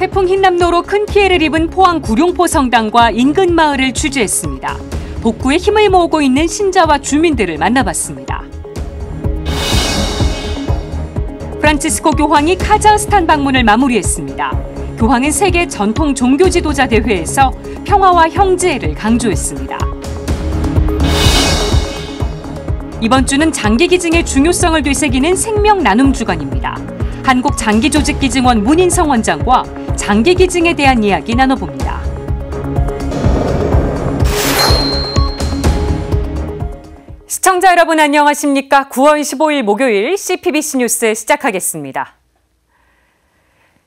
태풍 흰남노로 큰 피해를 입은 포항 구룡포 성당과 인근 마을을 취재했습니다. 복구에 힘을 모으고 있는 신자와 주민들을 만나봤습니다. 프란치스코 교황이 카자흐스탄 방문을 마무리했습니다. 교황은 세계 전통 종교 지도자 대회에서 평화와 형제를 강조했습니다. 이번 주는 장기기증의 중요성을 되새기는 생명 나눔 주간입니다. 한국장기조직기증원 문인성 원장과 장기기증에 대한 이야기 나눠봅니다. 시청자 여러분 안녕하십니까? 9월 15일 목요일 CPBC 뉴스 시작하겠습니다.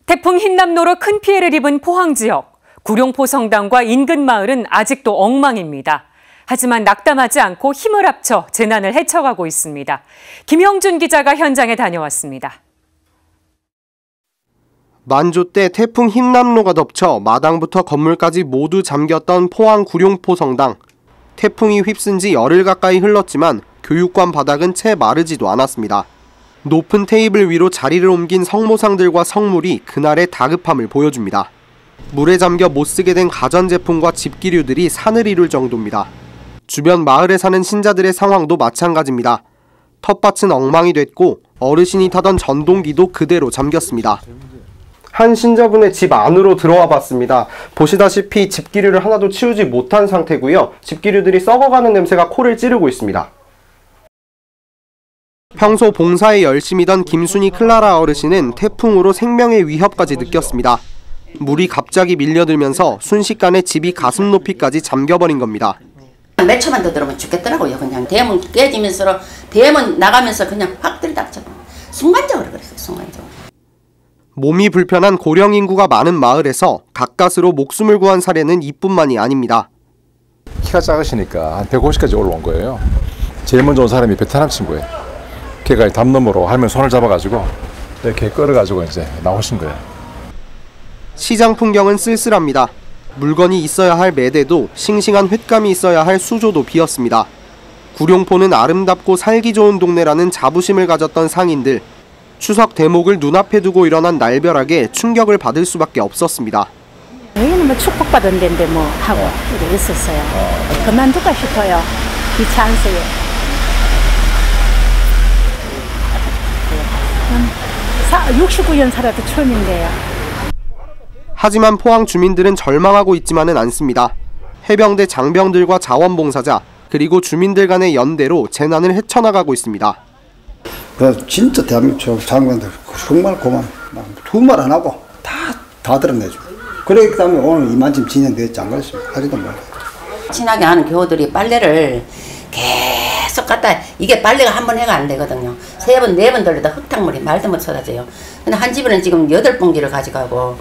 태풍 흰남노로 큰 피해를 입은 포항 지역, 구룡포 성당과 인근 마을은 아직도 엉망입니다. 하지만 낙담하지 않고 힘을 합쳐 재난을 헤쳐가고 있습니다. 김형준 기자가 현장에 다녀왔습니다. 만조 때 태풍 흰남노가 덮쳐 마당부터 건물까지 모두 잠겼던 포항 구룡포 성당. 태풍이 휩쓴 지 열흘 가까이 흘렀지만 교육관 바닥은 채 마르지도 않았습니다. 높은 테이블 위로 자리를 옮긴 성모상들과 성물이 그날의 다급함을 보여줍니다. 물에 잠겨 못쓰게 된 가전제품과 집기류들이 산을 이룰 정도입니다. 주변 마을에 사는 신자들의 상황도 마찬가지입니다. 텃밭은 엉망이 됐고 어르신이 타던 전동기도 그대로 잠겼습니다. 한 신자분의 집 안으로 들어와 봤습니다. 보시다시피 집기류를 하나도 치우지 못한 상태고요. 집기류들이 썩어가는 냄새가 코를 찌르고 있습니다. 평소 봉사에 열심이던 김순희 클라라 어르신은 태풍으로 생명의 위협까지 느꼈습니다. 물이 갑자기 밀려들면서 순식간에 집이 가슴 높이까지 잠겨버린 겁니다. 몇 초만 더 들어오면 죽겠더라고요. 그냥 대문 깨지면서 대문 나가면서 그냥 확 들이닥쳐. 순간적으로 그랬어요. 순간적으로. 몸이 불편한 고령 인구가 많은 마을에서 가까스로 목숨을 구한 사례는 이뿐만이 아닙니다. 키가 작으시니까 한 150까지 올라온 거예요. 제일 먼저 온 사람이 베트남 친구예요. 걔가 담 너머로 할머니 손을 잡아가지고 이렇게 끌어가지고 이제 나오신 거예요. 시장 풍경은 쓸쓸합니다. 물건이 있어야 할 매대도 싱싱한 횟감이 있어야 할 수조도 비었습니다. 구룡포는 아름답고 살기 좋은 동네라는 자부심을 가졌던 상인들. 추석 대목을 눈앞에 두고 일어난 날벼락에 충격을 받을 수밖에 없었습니다. 여기는 뭐 축복받은 데인데 뭐 하고 이렇게 있었어요. 그만둘까 싶어요. 귀찮으세요. 69년 살아도 처음인데요. 하지만 포항 주민들은 절망하고 있지만은 않습니다. 해병대 장병들과 자원봉사자 그리고 주민들 간의 연대로 재난을 헤쳐나가고 있습니다. 그래서 진짜 대한민국 장병들 정말 고마워. 두말 안 하고 다 드러내주고. 그렇기 때문에 오늘 이만큼 진행됐지 않겠습니까? 하지도 말아요. 친하게 하는 교우들이 빨래를 계속 갖다 이게 빨래가 한 번 해가 안 되거든요. 3번, 4번 돌려도 흙탕물이 말도 못 쏟아져요. 근데 한 집에는 지금 8봉지를 가져가고.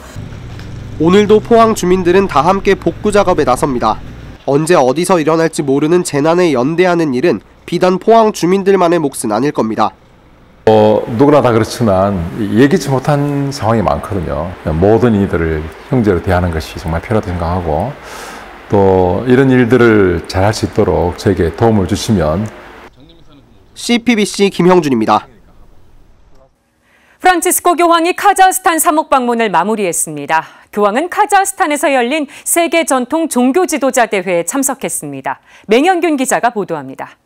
오늘도 포항 주민들은 다 함께 복구 작업에 나섭니다. 언제 어디서 일어날지 모르는 재난에 연대하는 일은 비단 포항 주민들만의 몫은 아닐 겁니다. 누구나 다 그렇지만 예기치 못한 상황이 많거든요. 모든 이들을 형제로 대하는 것이 정말 필요하다고 생각하고 또 이런 일들을 잘할 수 있도록 저에게 도움을 주시면. CPBC 김형준입니다. 프란치스코 교황이 카자흐스탄 사목 방문을 마무리했습니다. 교황은 카자흐스탄에서 열린 세계 전통 종교 지도자 대회에 참석했습니다. 맹현균 기자가 보도합니다.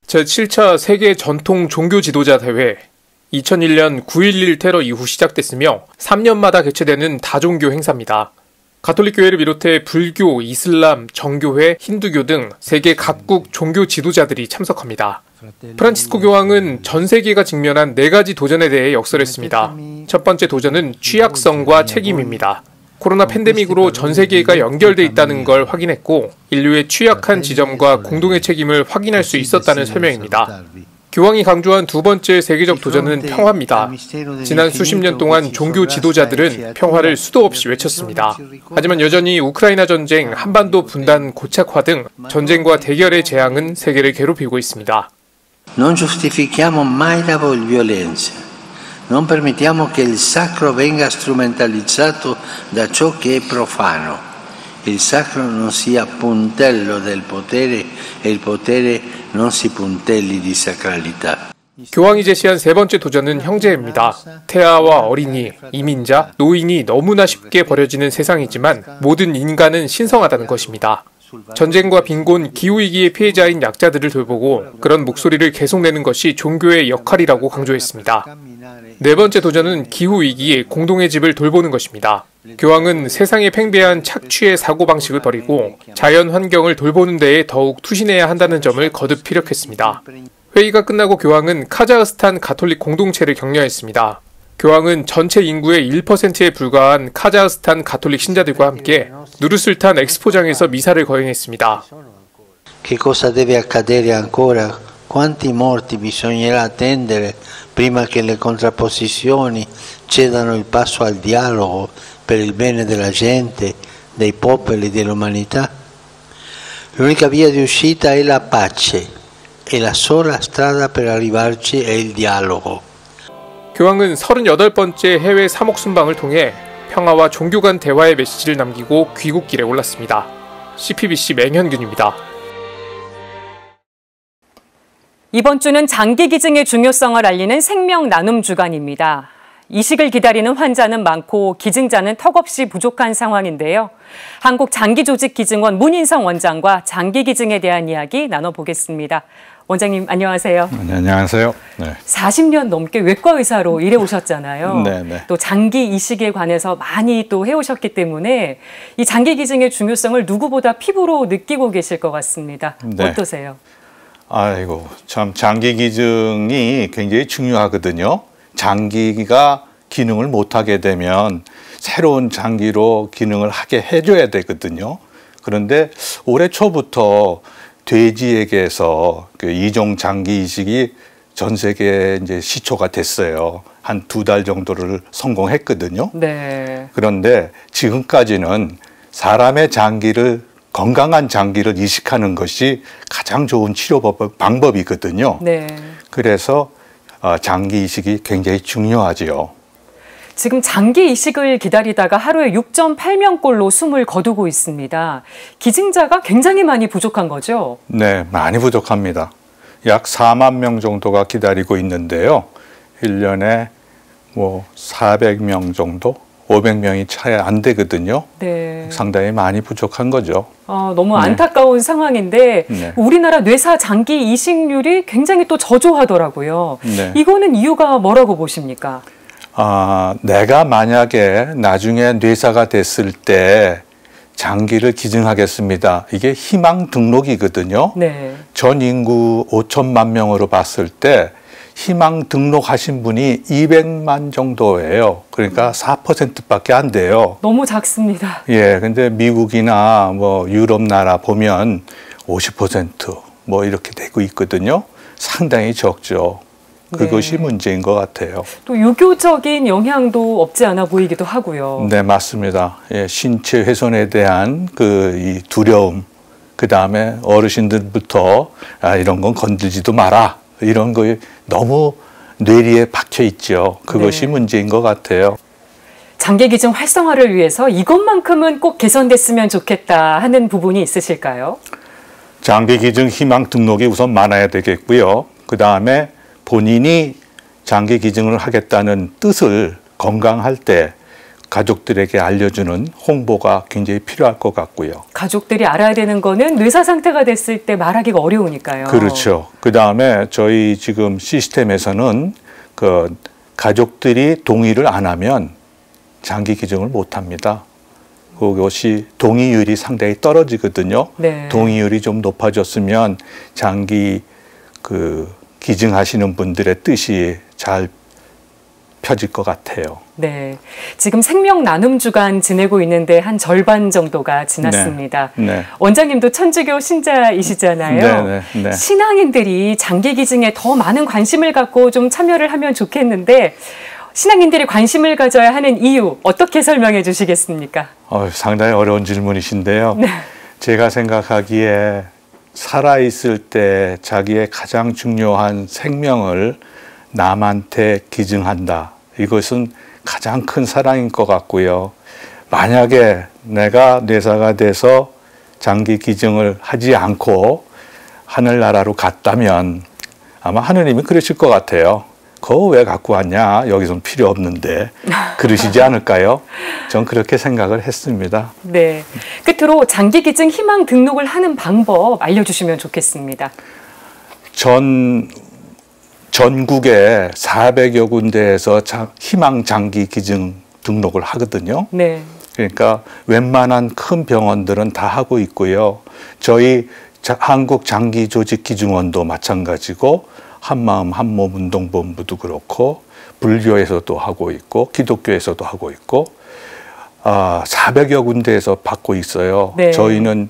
제7차 세계 전통 종교 지도자 대회. 2001년 9.11 테러 이후 시작됐으며 3년마다 개최되는 다종교 행사입니다. 가톨릭교회를 비롯해 불교, 이슬람, 정교회, 힌두교 등 세계 각국 종교 지도자들이 참석합니다. 프란치스코 교황은 전 세계가 직면한 4가지 도전에 대해 역설했습니다. 첫 번째 도전은 취약성과 책임입니다. 코로나 팬데믹으로 전 세계가 연결돼 있다는 걸 확인했고 인류의 취약한 지점과 공동의 책임을 확인할 수 있었다는 설명입니다. 교황이 강조한 두 번째 세계적 도전은 평화입니다. 지난 수십 년 동안 종교 지도자들은 평화를 수도 없이 외쳤습니다. 하지만 여전히 우크라이나 전쟁, 한반도 분단, 고착화 등 전쟁과 대결의 재앙은 세계를 괴롭히고 있습니다. Non giustifichiamo mai la violenza. Non permettiamo che il sacro venga strumentalizzato da ciò che è profano. Il sacro non sia puntello del potere e il potere non si puntelli di sacralità. 교황이 제시한 세 번째 도전은 형제입니다. 태아와 어린이, 이민자, 노인이 너무나 쉽게 버려지는 세상이지만 모든 인간은 신성하다는 것입니다. 전쟁과 빈곤, 기후위기의 피해자인 약자들을 돌보고 그런 목소리를 계속 내는 것이 종교의 역할이라고 강조했습니다. 네 번째 도전은 기후위기에 공동의 집을 돌보는 것입니다. 교황은 세상에 팽배한 착취의 사고방식을 버리고 자연 환경을 돌보는 데에 더욱 투신해야 한다는 점을 거듭 피력했습니다. 회의가 끝나고 교황은 카자흐스탄 가톨릭 공동체를 격려했습니다. 교황은 전체 인구의 1%에 불과한 카자흐스탄 가톨릭 신자들과 함께 누르술탄 엑스포장에서 미사를 거행했습니다. Che cosa deve accadere ancora? Quanti morti bisognerà attendere prima che le contrapposizioni cedano il passo al dialogo per il bene della gente, dei popoli e dell'umanità? L'unica via di uscita è la pace e la sola strada per arrivarci è il dialogo. 교황은 38번째 해외 사목 순방을 통해 평화와 종교 간 대화의 메시지를 남기고 귀국길에 올랐습니다. CPBC 맹현균입니다. 이번 주는 장기 기증의 중요성을 알리는 생명 나눔 주간입니다. 이식을 기다리는 환자는 많고 기증자는 턱없이 부족한 상황인데요. 한국장기조직기증원 문인성 원장과 장기 기증에 대한 이야기 나눠보겠습니다. 원장님 안녕하세요. 네, 안녕하세요. 네. 40년 넘게 외과 의사로 일해 오셨잖아요. 네. 또 장기 이식에 관해서 많이 또 해오셨기 때문에 이 장기 기증의 중요성을 누구보다 피부로 느끼고 계실 것 같습니다. 네. 어떠세요? 아이고, 참 장기 기증이 굉장히 중요하거든요. 장기가 기능을 못하게 되면 새로운 장기로 기능을 하게 해줘야 되거든요. 그런데 올해 초부터 돼지에게서 그 이종 장기 이식이 전 세계에 이제 시초가 됐어요. 한 2달 정도를 성공했거든요. 네. 그런데 지금까지는 사람의 장기를 건강한 장기를 이식하는 것이 가장 좋은 치료 방법이거든요. 네. 그래서 장기 이식이 굉장히 중요하지요. 지금 장기 이식을 기다리다가 하루에 6.8명꼴로 숨을 거두고 있습니다. 기증자가 굉장히 많이 부족한 거죠? 네, 많이 부족합니다. 약 4만 명 정도가 기다리고 있는데요. 1년에 뭐 400명 정도, 500명이 차이 안 되거든요. 네. 상당히 많이 부족한 거죠. 너무 안타까운 상황인데 네. 우리나라 뇌사 장기 이식률이 굉장히 또 저조하더라고요. 네. 이거는 이유가 뭐라고 보십니까? 내가 만약에 나중에 뇌사가 됐을 때 장기를 기증하겠습니다. 이게 희망 등록이거든요. 네. 전 인구 5천만 명으로 봤을 때 희망 등록하신 분이 200만 정도예요. 그러니까 4%밖에 안 돼요. 너무 작습니다. 예, 근데 미국이나 뭐 유럽 나라 보면 50% 뭐 이렇게 되고 있거든요. 상당히 적죠. 그것이 네. 문제인 것 같아요. 또 유교적인 영향도 없지 않아 보이기도 하고요. 네, 맞습니다. 예, 신체 훼손에 대한 이 두려움, 그 다음에 어르신들부터 이런 건 건들지도 마라. 이런 거에 너무 뇌리에 박혀 있죠. 그것이 네. 문제인 것 같아요. 장기 기증 활성화를 위해서 이것만큼은 꼭 개선됐으면 좋겠다 하는 부분이 있으실까요? 장기 기증 희망 등록이 우선 많아야 되겠고요. 그 다음에 본인이 장기 기증을 하겠다는 뜻을 건강할 때 가족들에게 알려주는 홍보가 굉장히 필요할 것 같고요. 가족들이 알아야 되는 거는 뇌사 상태가 됐을 때 말하기가 어려우니까요. 그렇죠. 그 다음에 저희 지금 시스템에서는 가족들이 동의를 안 하면 장기 기증을 못 합니다. 그것이 동의율이 상당히 떨어지거든요. 네. 동의율이 좀 높아졌으면 장기 기증하시는 분들의 뜻이 잘 펴질 것 같아요. 네, 지금 생명 나눔 주간 지내고 있는데 한 절반 정도가 지났습니다. 네. 원장님도 천주교 신자이시잖아요. 네. 신앙인들이 장기 기증에 더 많은 관심을 갖고 좀 참여를 하면 좋겠는데 신앙인들이 관심을 가져야 하는 이유 어떻게 설명해 주시겠습니까? 상당히 어려운 질문이신데요. 네. 제가 생각하기에 살아있을 때 자기의 가장 중요한 생명을 남한테 기증한다. 이것은 가장 큰 사랑인 것 같고요. 만약에 내가 뇌사가 돼서 장기 기증을 하지 않고 하늘나라로 갔다면 아마 하느님이 그러실 것 같아요. 그거 왜 갖고 왔냐? 여기서는 필요 없는데. 그러시지 않을까요? 전 그렇게 생각을 했습니다. 네. 끝으로 장기기증 희망 등록을 하는 방법 알려주시면 좋겠습니다. 전국에 400여 군데에서 희망 장기 기증 등록을 하거든요. 네. 그러니까 웬만한 큰 병원들은 다 하고 있고요. 저희 한국장기조직기증원도 마찬가지고 한마음 한몸운동본부도 그렇고 불교에서도 하고 있고 기독교에서도 하고 있고 400여 군데에서 받고 있어요. 네. 저희는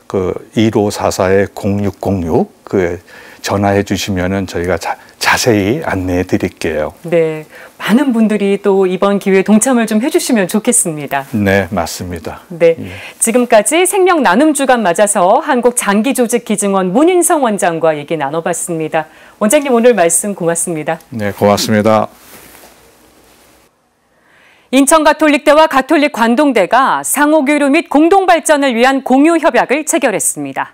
그 1544-0606 그 전화해 주시면은 저희가 자세히 안내해 드릴게요. 네, 많은 분들이 또 이번 기회에 동참을 좀 해주시면 좋겠습니다. 네, 맞습니다. 네, 예. 지금까지 생명 나눔 주간 맞아서 한국장기조직기증원 문인성 원장과 얘기 나눠봤습니다. 원장님 오늘 말씀 고맙습니다. 네, 고맙습니다. 인천가톨릭대와 가톨릭관동대가 상호교류 및 공동발전을 위한 공유협약을 체결했습니다.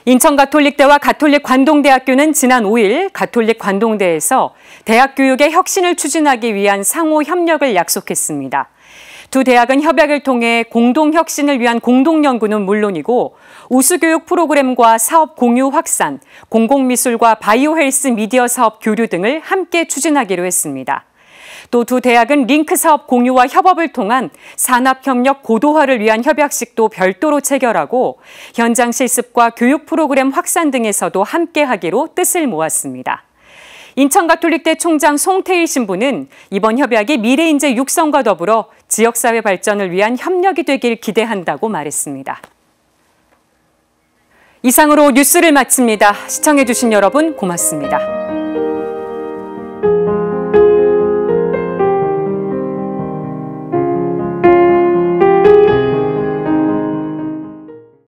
인천가톨릭대와 가톨릭관동대학교는 지난 5일 가톨릭관동대에서 대학 교육의 혁신을 추진하기 위한 상호 협력을 약속했습니다. 두 대학은 협약을 통해 공동 혁신을 위한 공동연구는 물론이고 우수교육 프로그램과 사업 공유 확산, 공공미술과 바이오헬스 미디어 사업 교류 등을 함께 추진하기로 했습니다. 또 두 대학은 링크 사업 공유와 협업을 통한 산업협력 고도화를 위한 협약식도 별도로 체결하고 현장 실습과 교육 프로그램 확산 등에서도 함께하기로 뜻을 모았습니다. 인천가톨릭대 총장 송태일 신부는 이번 협약이 미래인재 육성과 더불어 지역사회 발전을 위한 협력이 되길 기대한다고 말했습니다. 이상으로 뉴스를 마칩니다. 시청해주신 여러분 고맙습니다.